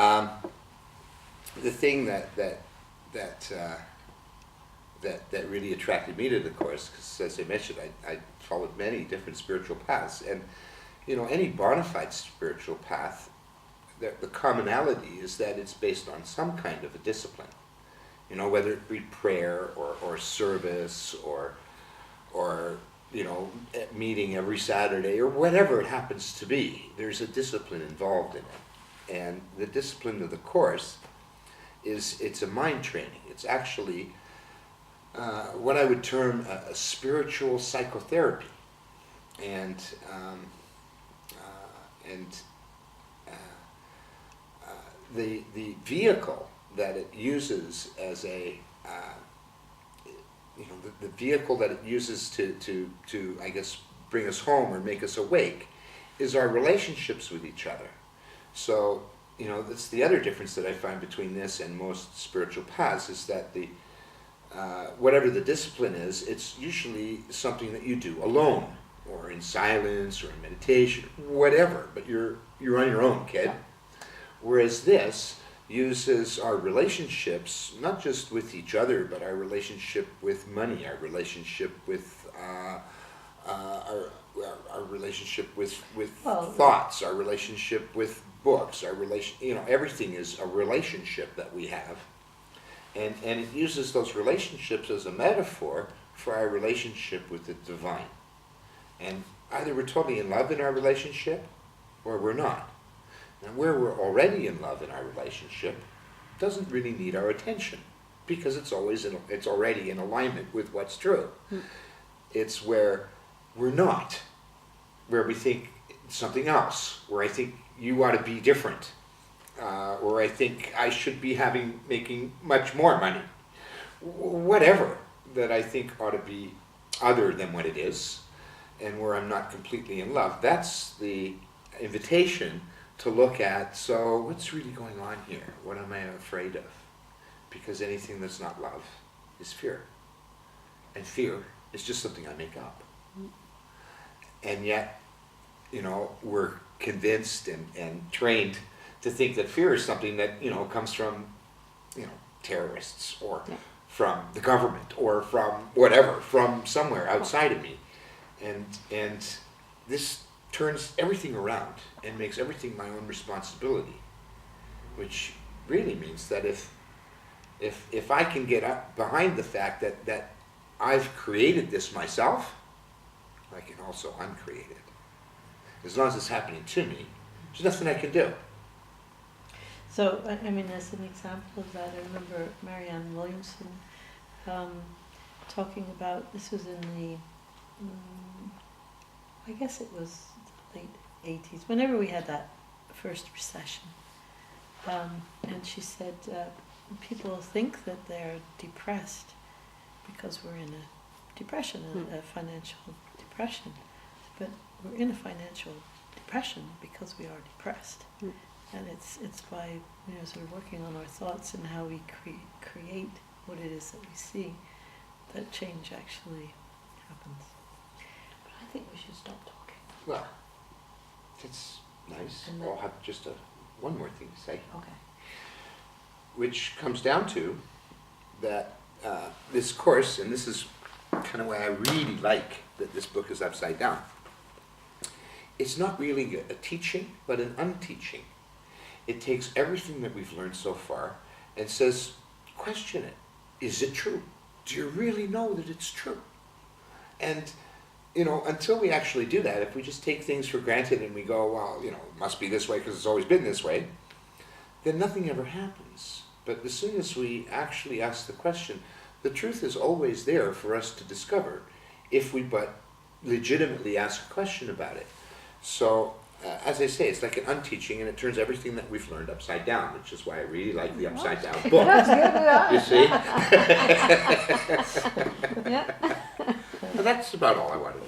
Um, the thing that really attracted me to the course, because as I mentioned, I followed many different spiritual paths, and any bona fide spiritual path, the commonality is that it's based on some kind of a discipline. Whether it be prayer or service or meeting every Saturday or whatever it happens to be, there's a discipline involved in it. And the discipline of the course it's a mind training. It's actually what I would term a spiritual psychotherapy. And the vehicle that it uses as a the vehicle that it uses to I guess bring us home or make us awake is our relationships with each other. So that's the other difference that I find between this and most spiritual paths, is that the whatever the discipline is, it's usually something that you do alone or in silence or in meditation, whatever, but you're on your own, kid. Whereas this uses our relationships, not just with each other, but our relationship with money, our relationship with our relationship with thoughts, our relationship with books, our everything is a relationship that we have. And it uses those relationships as a metaphor for our relationship with the divine. And either we're totally in love in our relationship, or we're not. And where we're already in love in our relationship doesn't really need our attention, because it's already in alignment with what's true. It's where we're not, where we think something else, where I think you ought to be different, or I think I should be making much more money, whatever that I think ought to be other than what it is, and where I'm not completely in love. That's the invitation to look at, so what's really going on here? What am I afraid of? Because anything that's not love is fear. And fear is just something I make up. And yet, we're convinced and trained to think that fear is something that, comes from, terrorists or from the government or from whatever, from somewhere outside of me. And this turns everything around and makes everything my own responsibility, which really means that if I can get up behind the fact that I've created this myself, I can also uncreate it. As long as it's happening to me, there's nothing I can do. So, I mean, as an example of that, I remember Marianne Williamson talking about, this was in the, I guess it was the late 80s, whenever we had that first recession. And she said, people think that they're depressed because we're in a depression, a financial depression. But we're in a financial depression because we are depressed. And it's by sort of working on our thoughts and how we create what it is that we see that change actually happens. But I think we should stop talking. Well, that's nice. I'll have just one more thing to say. Okay. Which comes down to that this course, and this is kind of why I really like that this book is upside down. It's not really a teaching, but an unteaching. It takes everything that we've learned so far and says, question it. Is it true? Do you really know that it's true? And, until we actually do that, if we just take things for granted and we go, well, it must be this way because it's always been this way, then nothing ever happens. But as soon as we actually ask the question, the truth is always there for us to discover if we but legitimately ask a question about it. So, as I say, it's like an unteaching, and it turns everything that we've learned upside down, which is why I really like the upside down book. That's good, yeah. You see? Yeah. Well, that's about all I wanted to